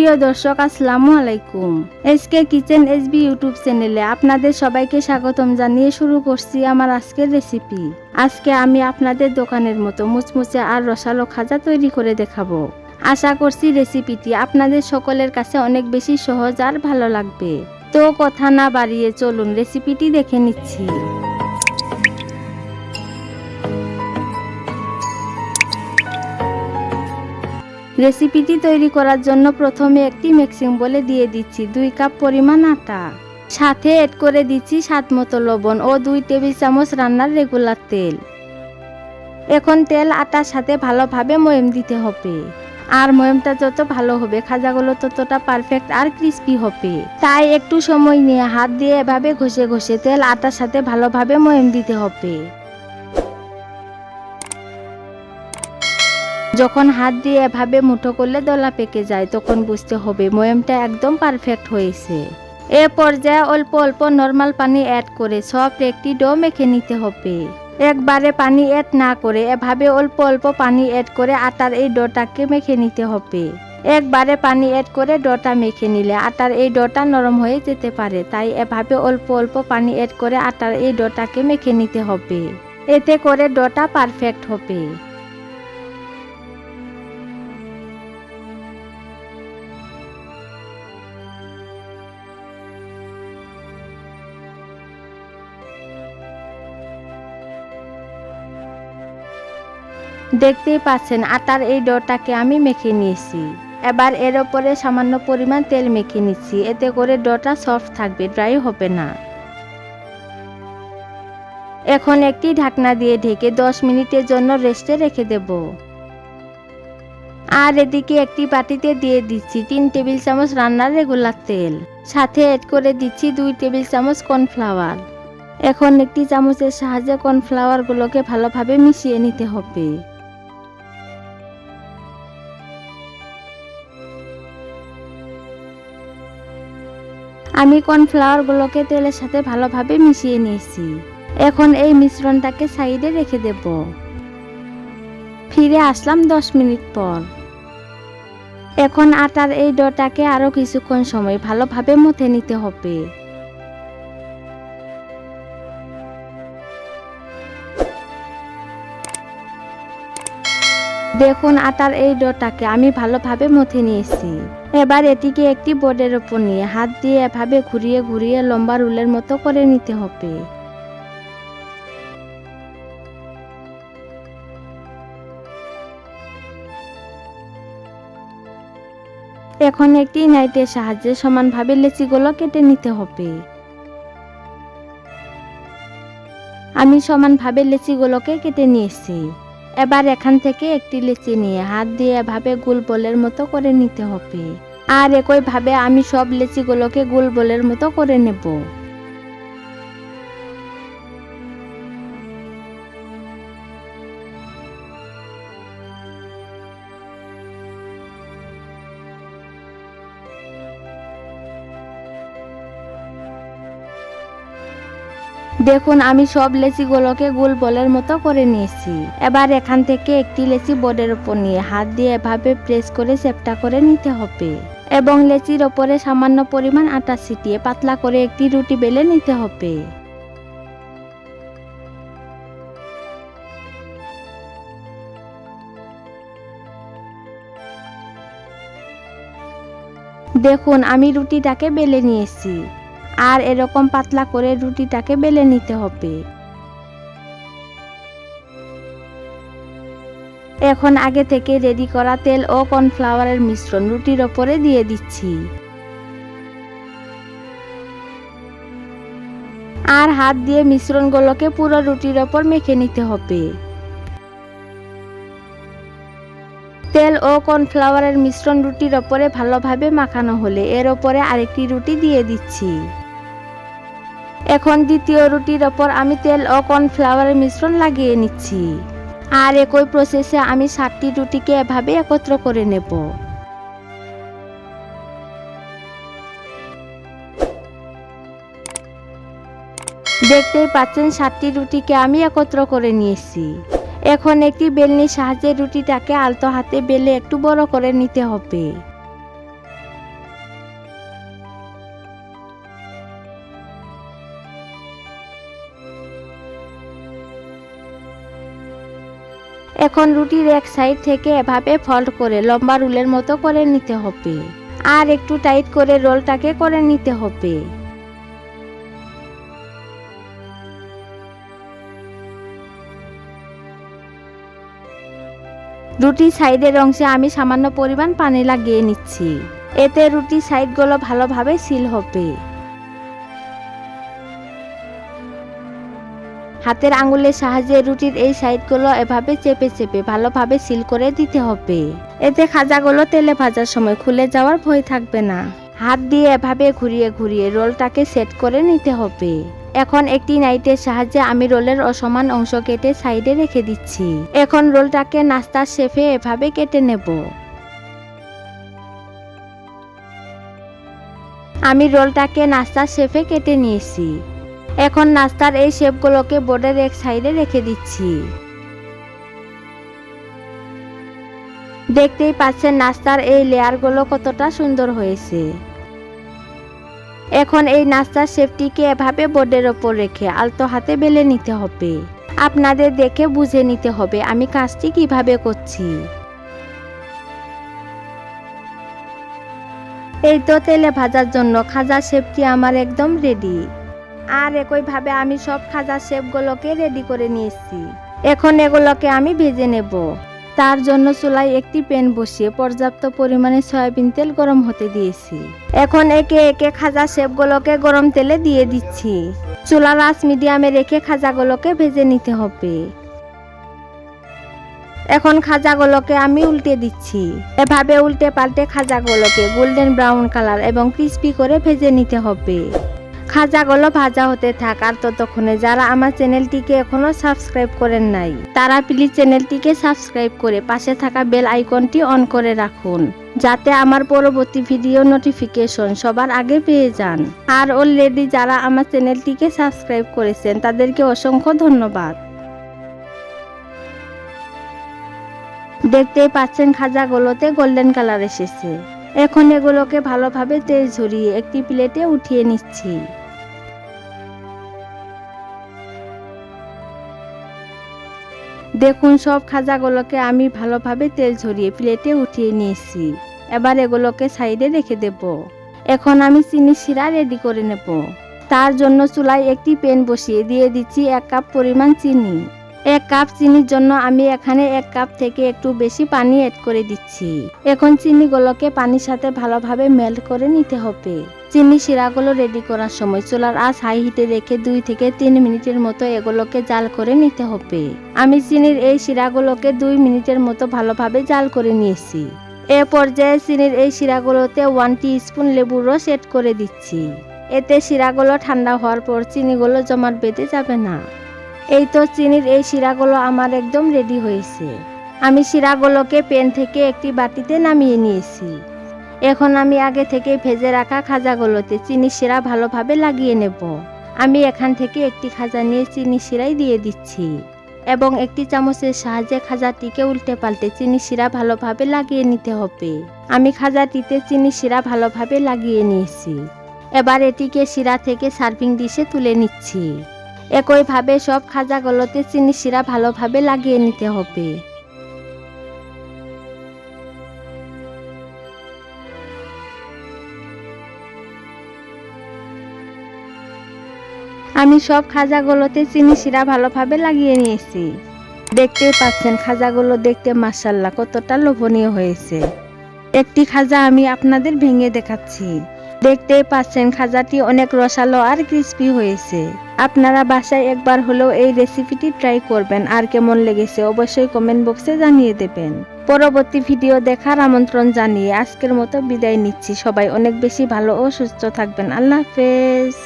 প্রিয় দর্শক, আসসালামু আলাইকুম। এসকে কিচেন এসবি ইউটিউব চ্যানেলে আপনাদের সবাইকে স্বাগতম জানিয়ে শুরু করছি আমার আজকের রেসিপি। আজকে আমি আপনাদের দোকানের মতো মুচমুচে আর রসালো খাজা তৈরি করে দেখাবো। আশা করছি রেসিপিটি আপনাদের সকলের কাছে অনেক বেশি সহজ আর ভালো লাগবে। তো কথা না বাড়িয়ে চলুন রেসিপিটি দেখে নিচ্ছি। রেসিপিটি তৈরি করার জন্য প্রথমে একটি মিক্সিং বোলে দিয়ে দিচ্ছি 2 কাপ পরিমাণ আটা, সাথে এড করে দিচ্ছি স্বাদ মতো লবণ ও 2 টেবিল চামচ রান্নার রেগুলার তেল। এখন তেল আটার সাথে ভালোভাবে ময়াম দিতে হবে, আর ময়ামটা যত ভালো হবে খাজাগুলো ততটা পারফেক্ট আর ক্রিস্পি হবে। তাই একটু সময় নিয়ে হাত দিয়ে এভাবে ঘষে ঘষে তেল আটার সাথে ভালোভাবে ময়াম দিতে হবে। যখন হাত দিয়ে এভাবে মুঠো করলে দলা পেকে যায় তখন বুঝতে হবে ময়ামটা একদম পারফেক্ট হয়েছে। এ পর্যায়ে অল্প অল্প নর্মাল পানি অ্যাড করে সফট একটি ডো মেখে নিতে হবে। একবারে পানি অ্যাড না করে এভাবে অল্প অল্প পানি অ্যাড করে আটার এই ডোটাকে মেখে নিতে হবে। একবারে পানি অ্যাড করে ডোটা মেখে নিলে আটার এই ডোটা নরম হয়ে যেতে পারে, তাই এভাবে অল্প অল্প পানি অ্যাড করে আটার এই ডোটাকে মেখে নিতে হবে। এতে করে ডোটা পারফেক্ট হবে। দেখতেই পাচ্ছেন আটার এই ডোটাকে আমি মেখে নিয়েছি। এবার এর উপরে সামান্য পরিমাণ তেল মেখে নিচ্ছি, এতে করে ডোটা সফট থাকবে, ড্রাই হবে না। এখন একটি ঢাকনা দিয়ে ঢেকে 10 মিনিটের জন্য রেস্টে রেখে দেব। আর এদিকে একটি বাটিতে দিয়ে দিচ্ছি 3 টেবিল চামচ রান্নার রেগুলার তেল, সাথে এড করে দিচ্ছি 2 টেবিল চামচ কর্নফ্লাওয়ার। এখন একটি চামচের সাহায্যে কর্নফ্লাওয়ারগুলোকে ভালোভাবে মিশিয়ে নিতে হবে। আমি কর্নফ্লাওয়ারগুলোকে তেলের সাথে ভালোভাবে মিশিয়ে নিয়েছি। এখন এই মিশ্রণটাকে সাইডে রেখে দেব। ফিরে আসলাম 10 মিনিট পর। এখন আটার এই ডোটাকে আরো কিছুক্ষণ সময় ভালোভাবে মথে নিতে হবে। দেখুন আটার এই ডোটাকে আমি ভালোভাবে মথে নিয়েছি। এবার এটিকে একটি বোর্ডের উপর নিয়ে হাত দিয়ে এভাবে ঘুরিয়ে ঘুরিয়ে লম্বা রুলের মতো করে নিতে হবে। এখন একটি নাইটের সাহায্যে সমানভাবে লেচিগুলো কেটে নিতে হবে। আমি সমানভাবে লেচিগুলোকে কেটে নিয়েছি। এবার এখান থেকে একটি লেচি নিয়ে হাত দিয়ে এভাবে গোল বলের মতো করে নিতে হবে। আর একইভাবে আমি সব লেচিগুলোকে গোল বলের মতো করে নেব। দেখুন আমি সব লেচিগুলোকে গোল বলের মতো করে নিয়েছি। এবার এখান থেকে একটি লেচি বোর্ডের উপর নিয়ে হাত দিয়ে এভাবে প্রেস করে চ্যাপ্টা করে নিতে হবে এবং লেচির ওপরে সামান্য পরিমাণ আটা ছিটিয়ে পাতলা করে একটি রুটি বেলে নিতে হবে। দেখুন আমি রুটিটাকে বেলে নিয়েছি, আর এরকম পাতলা করে রুটিটাকে বেলে নিতে হবে। এখন আগে থেকে রেডি করা তেল ও কর্নফ্লাওয়ারের মিশ্রণ রুটির ওপরে দিয়ে দিচ্ছি, আর হাত দিয়ে মিশ্রণগুলোকে পুরো রুটির ওপর মেখে নিতে হবে। তেল ও কর্নফ্লাওয়ারের মিশ্রণ রুটির ওপরে ভালোভাবে মাখানো হলে এর ওপরে আরেকটি রুটি দিয়ে দিচ্ছি। এখন দ্বিতীয় রুটির ওপর আমি তেল ও কর্নফ্লাওয়ারের মিশ্রণ লাগিয়ে নিচ্ছি, আর একই প্রসেসে আমি 7টি রুটিকে এভাবে একত্র করে নেব। দেখতেই পাচ্ছেন 7টি রুটিকে আমি একত্র করে নিয়েছি। এখন একটি বেলনির সাহায্যে রুটিটাকে আলতো হাতে বেলে একটু বড় করে নিতে হবে। এখন রুটির এক সাইড থেকে এভাবে ফোল্ড করে লম্বা রোলের মতো করে নিতে হবে, আর একটু টাইট করে রোলটাকে করে নিতে হবে। রুটি সাইডের অংশে আমি সামান্য পরিমাণ পানি লাগিয়ে নিচ্ছি, এতে রুটি সাইডগুলো ভালোভাবে সিল হবে। হাতের আঙ্গুলের সাহায্যে রুটির এই সাইডগুলো এভাবে চেপে চেপে ভালোভাবে সিল করে দিতে হবে, এতে খাজাগুলো তেলে ভাজার সময় খুলে যাওয়ার ভয় থাকবে না। হাত দিয়ে এভাবে ঘুরিয়ে ঘুরিয়ে রোলটাকে সেট করে নিতে হবে। এখন একটি নাইটের সাহায্যে আমি রোলের অসমান অংশ কেটে সাইডে রেখে দিচ্ছি। এখন রোলটাকে নাস্তার শেপে এভাবে কেটে নেব। আমি রোলটাকে নাস্তার শেপে কেটে নিয়েছি। এখন নাস্তার এই শেপগুলোকে বোর্ডের এক সাইডে রেখে দিচ্ছি। দেখতেই পাচ্ছেন নাস্তার এই লেয়ারগুলো কতটা সুন্দর হয়েছে। এখন এই নাস্তার শেপটিকে এভাবে বোর্ডের ওপর রেখে আলতো হাতে বেলে নিতে হবে। আপনাদের দেখে বুঝে নিতে হবে আমি কাজটি কিভাবে করছি। এই তো তেলে ভাজার জন্য খাজার শেপটি আমার একদম রেডি। আর একইভাবে আমি সব খাজার শেপগুলোকে রেডি করে নিয়েছি। এখন এগুলোকে আমি ভেজে নেব। তার জন্য চুলায় একটি প্যান বসিয়ে পর্যাপ্ত পরিমাণে সয়াবিন তেল গরম হতে দিয়েছি। এখন একে একে খাজা শেপগুলোকে গরম তেলে দিয়ে দিচ্ছি। চুলার আঁচ মিডিয়ামে রেখে খাজাগুলোকে ভেজে নিতে হবে। এখন খাজাগুলোকে আমি উল্টে দিচ্ছি। এভাবে উল্টে পাল্টে খাজাগুলোকে গোল্ডেন ব্রাউন কালার এবং ক্রিস্পি করে ভেজে নিতে হবে। খাজাগুলো ভাজা হতে থাক, আর ততক্ষণে যারা আমার চ্যানেলটিকে এখনো সাবস্ক্রাইব করেন নাই তারা প্লিজ চ্যানেলটিকে সাবস্ক্রাইব করে পাশে থাকা বেল আইকনটি অন করে রাখুন, যাতে আমার পরবর্তী ভিডিও নোটিফিকেশন সবার আগে পেয়ে যান। আর অলরেডি যারা আমার চ্যানেলটিকে সাবস্ক্রাইব করেছেন তাদেরকে অসংখ্য ধন্যবাদ। দেখতেই পাচ্ছেন খাজাগুলোতে গোল্ডেন কালার এসেছে। এখন এগুলোকে ভালোভাবে তেল ঝরিয়ে একটি প্লেটে উঠিয়ে নিচ্ছি। দেখুন সব খাজাগুলোকে আমি ভালোভাবে তেল ঝরিয়ে প্লেটে উঠিয়ে নিয়েছি। এবার এগুলোকে সাইডে রেখে দেব। এখন আমি চিনি শিরা রেডি করে নেব। তার জন্য চুলায় একটি প্যান বসিয়ে দিয়ে দিচ্ছি 1 কাপ পরিমাণ চিনি। 1 কাপ চিনির জন্য আমি এখানে 1 কাপ থেকে একটু বেশি পানি অ্যাড করে দিচ্ছি। এখন চিনিগুলোকে পানির সাথে ভালোভাবে মেল্ট করে নিতে হবে। চিনি শিরাগুলো রেডি করার সময় চুলার আঁচ হাই হিটে রেখে 2 থেকে 3 মিনিটের মতো এগুলোকে জাল করে নিতে হবে। আমি চিনির এই শিরাগুলোকে 2 মিনিটের মতো ভালোভাবে জাল করে নিয়েছি। এ পর্যায়ে চিনির এই শিরাগুলোতে 1 টিস্পুন লেবুর রস অ্যাড করে দিচ্ছি। এতে শিরাগুলো ঠান্ডা হওয়ার পর চিনিগুলো জমাট বেঁধে যাবে না। এই তো চিনির এই শিরাগুলো আমার একদম রেডি হয়েছে। আমি শিরাগুলোকে প্যান থেকে একটি বাটিতে নামিয়ে নিয়েছি। এখন আমি আগে থেকে ভেজে রাখা খাজাগুলোতে চিনি শিরা ভালোভাবে লাগিয়ে নেব। আমি এখান থেকে একটি খাজা নিয়ে চিনি শিরাই দিয়ে দিচ্ছি এবং একটি চামচের সাহায্যে খাজাটিকে উল্টে পাল্টে চিনি শিরা ভালোভাবে লাগিয়ে নিতে হবে। আমি খাজাটিতে চিনি শিরা ভালোভাবে লাগিয়ে নিয়েছি। এবার এটিকে শিরা থেকে সার্ভিং ডিশে তুলে নিচ্ছি। একইভাবে সব খাজাগুলোতে চিনি শিরা ভালোভাবে লাগিয়ে নিতে হবে। আমি সব খাজাগুলোতে চিনি শিরা ভালোভাবে লাগিয়ে নিয়েছি। দেখতেই পাচ্ছেন খাজাগুলো দেখতে মাশাআল্লাহ কতটা লোভনীয় হয়েছে। একটি খাজা আমি আপনাদের ভেঙে দেখাচ্ছি। দেখতেই পাচ্ছেন খাজাটি অনেক রসালো আর ক্রিস্পি হয়েছে। আপনারা বাসায় একবার হলেও এই রেসিপিটি ট্রাই করবেন, আর কেমন লেগেছে অবশ্যই কমেন্ট বক্সে জানিয়ে দেবেন। পরবর্তী ভিডিও দেখার আমন্ত্রণ জানিয়ে আজকের মতো বিদায় নিচ্ছি। সবাই অনেক বেশি ভালো ও সুস্থ থাকবেন। আল্লাহ হাফেজ।